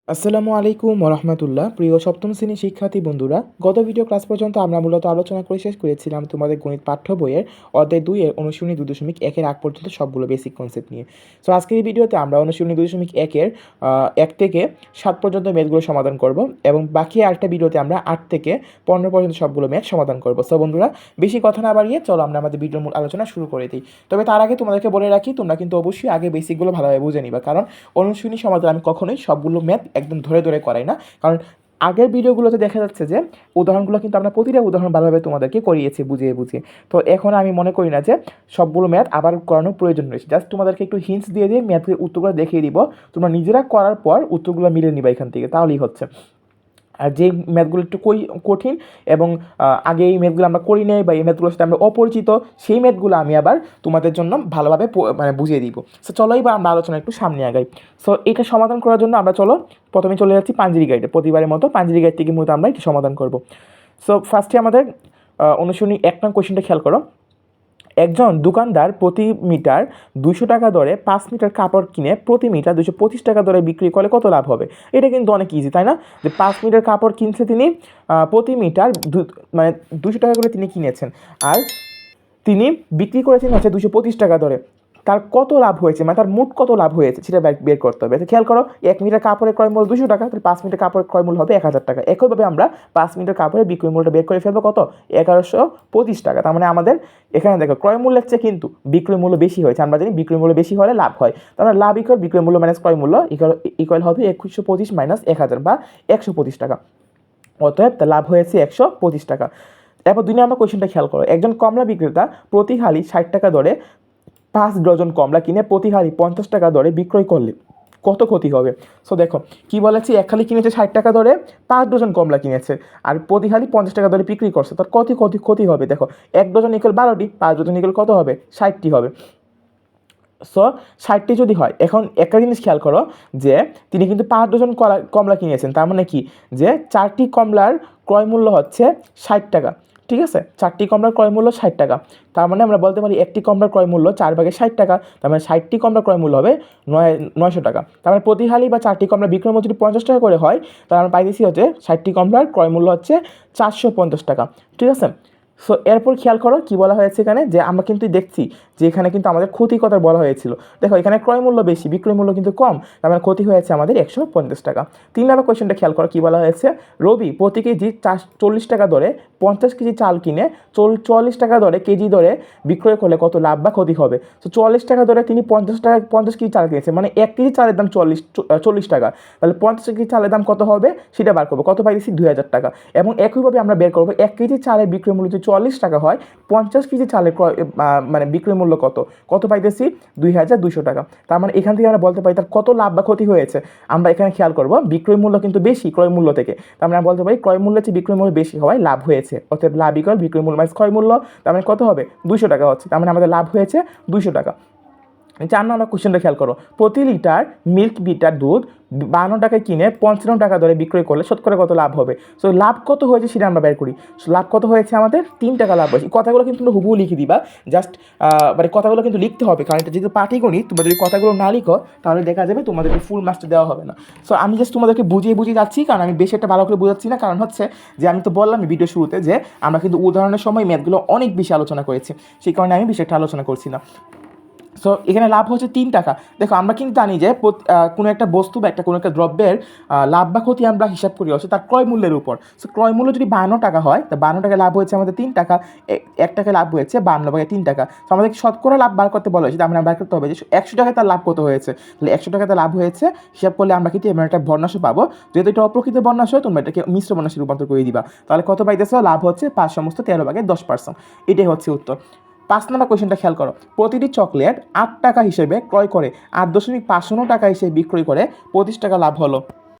আসসালামু আলাইকুম রহমতুল্লাহ। প্রিয় সপ্তম শ্রেণীর শিক্ষার্থী বন্ধুরা, গত ভিডিও ক্লাস পর্যন্ত আমরা মূলত আলোচনা করে শেষ করেছিলাম তোমাদের গণিত পাঠ্য বইয়ের অধ্যায় 2 এর অনুশীলনী 2.1 আগ পর্যন্ত সবগুলো বেসিক কনসেপ্ট নিয়ে। সো আজকের এই ভিডিওতে আমরা অনুশীলনী 2.1 এর 1 থেকে 7 পর্যন্ত ম্যাথগুলো সমাধান করব এবং বাকি আরেকটা ভিডিওতে আমরা 8 থেকে 15 পর্যন্ত সবগুলো ম্যাথ সমাধান করব। সো বন্ধুরা, বেশি কথা না বাড়িয়ে চলো আমরা আমাদের ভিডিওর মূল আলোচনা শুরু করে দিই। তবে তার আগে তোমাদেরকে বলে রাখি, তোমরা কিন্তু অবশ্যই আগে বেসিকগুলো ভালোভাবে বুঝে নিবা, কারণ অনুশীলনী সমাধান আমি কখনোই সবগুলো ম্যাথ একদম ধরে ধরে করাই না। কারণ আগের ভিডিওগুলোতে দেখা যাচ্ছে যে উদাহরণগুলো কিন্তু আমরা প্রতিটা উদাহরণ ভালোভাবে তোমাদেরকে করিয়েছি বুঝিয়ে বুঝিয়ে। তো এখন আমি মনে করি না যে সবগুলো ম্যাথ আবার করানোর প্রয়োজন রয়েছে। জাস্ট তোমাদেরকে একটু হিন্টস দিয়ে দিয়ে ম্যাথের উত্তরগুলো দেখিয়ে দিব, তোমরা নিজেরা করার পর উত্তরগুলো মিলে নিবা এখান থেকে, তাহলেই হচ্ছে। আর যে ম্যাথগুলো একটু কঠিন এবং আগে এই ম্যাথগুলো আমরা করি নাই বা এই ম্যাথগুলোর সাথে আমরা অপরিচিত, সেই ম্যাথগুলো আমি আবার তোমাদের জন্য ভালোভাবে মানে বুঝিয়ে দিব। সো চলো এবার আমরা আলোচনা একটু সামনে আগাই। সো এটা সমাধান করার জন্য আমরা চলো প্রথমে চলে যাচ্ছি পাঞ্জেরি গাইডে। প্রতিবারের মতো পাঞ্জেরি গাইড থেকে মূলত আমরা এটি সমাধান করব। সো ফার্স্টে আমাদের অনুশীলনী 1 নং কোয়েশ্চনটা খেয়াল করো। একজন দোকানদার প্রতি মিটার 200 টাকা দরে 5 মিটার কাপড় কিনে প্রতি মিটার 225 টাকা দরে বিক্রি করলে কত লাভ হবে? এটা কিন্তু অনেক ইজি, তাই না? যে 5 মিটার কাপড় কিনছে তিনি, প্রতি মিটার মানে 200 টাকা করে তিনি কিনেছেন, আর তিনি বিক্রি করেছেন হচ্ছে 225 টাকা দরে। তার কত লাভ হয়েছে, মানে তার মোট কত লাভ হয়েছে সেটা বের করতে হবে। খেয়াল করো, 1 মিটার কাপড়ের ক্রয় মূল্য 200 টাকা, তাহলে 5 মিটার কাপড়ের ক্রয় মূল্য হবে 1000 টাকা। একইভাবে আমরা 5 মিটার কাপড়ের বিক্রয় মূল্যটা বের করে ফেলবো কত? 1125 টাকা। তার মানে আমাদের এখানে দেখো ক্রয় মূল্যের চেয়ে কিন্তু বিক্রয় মূল্য বেশি হয়েছে। আমরা জানি বিক্রয় মূল্য বেশি হলে লাভ হয়। তাহলে লাভ ইকুয়াল বিক্রয় মূল্য মাইনাস ক্রয় মূল্য ইকুয়াল হবে 2125 মাইনাস 1000 বা 125 টাকা। অতএব তার লাভ হয়েছে 125 টাকা। এরপর 2 নম্বর কোয়েশ্চনটা খেয়াল করো। একজন কমলা বিক্রেতা প্রতি হালি 60 টাকা দরে 5 ডজন কমলা কিনে প্রতি হালি 50 টাকা দরে বিক্রয় করলে কত ক্ষতি হবে? সো দেখো কি বলেছি, এক হালি কিনেছে 60 টাকা দরে, 5 ডজন কমলা কিনেছে, আর প্রতি হালি 50 টাকা দরে বিক্রি করছে, তার কত ক্ষতি হবে? দেখো 1 ডজন ইকুয়াল 12টি, 5 ডজন ইকুয়াল কত হবে? 60টি হবে। সো 60টি যদি হয়, এখন একটা জিনিস খেয়াল করো যে তিনি কিন্তু 5 ডজন কমলা কিনেছেন, তার মানে কি যে 4টি কমলার ক্রয় মূল্য হচ্ছে 60 টাকা। ঠিক আছে, 4টি কমলার ক্রয় মূল্য 60 টাকা। তার মানে আমরা বলতে পারি একটি কমলার ক্রয় মূল্য 4/60 টাকা, তার মানে 60টি কমলার ক্রয় মূল্য হবে 900 টাকা। তার মানে প্রতি হালি বা 4টি কমলার বিক্রয় মূল্য যদি 50 টাকা করে হয়, তাহলে আমরা পাইতেছি হচ্ছে 60টি কমলার ক্রয় মূল্য হচ্ছে 450 টাকা। ঠিক আছে। সো এরপর খেয়াল করো কি বলা হয়েছে এখানে, যে আমরা কিন্তু দেখছি যে এখানে কিন্তু আমাদের ক্ষতির কথা বলা হয়েছিল। দেখো এখানে ক্রয় মূল্য বেশি, বিক্রয় মূল্য কিন্তু কম, তার মানে ক্ষতি হয়েছে আমাদের 150 টাকা। 3 নম্বর কোয়েশ্চনটা খেয়াল করো কি বলা হয়েছে। রবি প্রতি কেজি 40 টাকা দরে 50 কেজি চাল কিনে 44 টাকা দরে কেজি দরে বিক্রয় করলে কত লাভ বা ক্ষতি হবে? তো 44 টাকা দরে তিনি 50 কেজি চাল কিনেছে, মানে 1 কেজি চালের দাম 40 টাকা, তাহলে 50 কেজি চালের দাম কত হবে সেটা বার করবো। কত পাইছি? 2000 টাকা। এবং একইভাবে আমরা বের করবো 1 কেজি চালের বিক্রয় মূল্য যদি 44 টাকা হয়, 50 কেজি চালের মানে বিক্রয় মূল্য কত পাইতেছি? 2200 টাকা। তার মানে এখান থেকে আমরা বলতে পারি তার কত লাভ বা ক্ষতি হয়েছে। আমরা এখানে খেয়াল করবো বিক্রয় মূল্য কিন্তু বেশি ক্রয় মূল্য থেকে, তার মানে আমরা বলতে পারি ক্রয় মূল্যের চেয়ে বিক্রয় মূল্য বেশি হওয়ায় লাভ হয়েছে। অতএব লাভ ইকুয়াল বিক্রয় মূল্য মাইনাস ক্রয় মূল্য, তার মানে কত হবে? 200 টাকা হচ্ছে, তার মানে আমাদের লাভ হয়েছে 200 টাকা। 4 নম্বর কোশ্চেনটা খেয়াল করো। প্রতি লিটার মিল্ক বিটার দুধ 52 টাকায় কিনে 55 টাকা দরে বিক্রয় করলে শতকরা কত লাভ হবে? সো লাভ কত হয়েছে সেটা আমরা বের করি। লাভ কত হয়েছে আমাদের? 3 টাকা লাভ হয়েছে। কথাগুলো কিন্তু তোমরা হুবহু লিখে দিবা, জাস্ট মানে কথাগুলো কিন্তু লিখতে হবে, কারণ এটা যেহেতু পাটিগণিত, তোমরা যদি কথাগুলো না লিখো তাহলে দেখা যাবে তোমাদেরকে ফুল মার্কস দেওয়া হবে না। সো আমি জাস্ট তোমাদেরকে বুঝিয়ে যাচ্ছি, কারণ আমি বেশি একটা ভালো করে বোঝাচ্ছি না, কারণ হচ্ছে যে আমি তো বললাম ভিডিও শুরুতে যে আমরা কিন্তু উদাহরণের সময় ম্যাথগুলো অনেক বেশি আলোচনা করেছি, সেই কারণে আমি বেশি একটা আলোচনা করছি না। সো এখানে লাভ হচ্ছে 3 টাকা। দেখো আমরা কিন্তু জানি যে কোনো একটা বস্তু বা কোনো একটা দ্রব্যের লাভ বা ক্ষতি আমরা হিসাব করি হচ্ছে তার ক্রয় মূল্যের উপর। সো ক্রয় মূল্য যদি 52 টাকা হয়, তো 52 টাকা লাভ হয়েছে আমাদের 3 টাকা, 1 টাকা লাভ হয়েছে 52/3 টাকা। সো আমাদের শতকরা লাভ বার করতে বলা হয়েছে, আমরা বার করতে হবে যে 100 টাকায় তার লাভ কত হয়েছে। তাহলে 100 টাকাতে লাভ হয়েছে হিসাব করলে আমরা কিন্তু এমন একটা ভগ্নাংশ পাবো, যেহেতু এটা অপ্রকৃত ভগ্নাংশ তোমরা এটাকে মিশ্র ভগ্নাংশে রূপান্তর করে দিবা। তাহলে কত পাইতেছো? লাভ হচ্ছে 5/13/10%। এটাই হচ্ছে উত্তর। 5 নম্বর কোয়েশ্চনটা খেয়াল করো। প্রতিটি চকলেট 8 টাকা হিসেবে ক্রয় করে 8.55 টাকা হিসেবে বিক্রয় করে 25 টাকা লাভ হলো।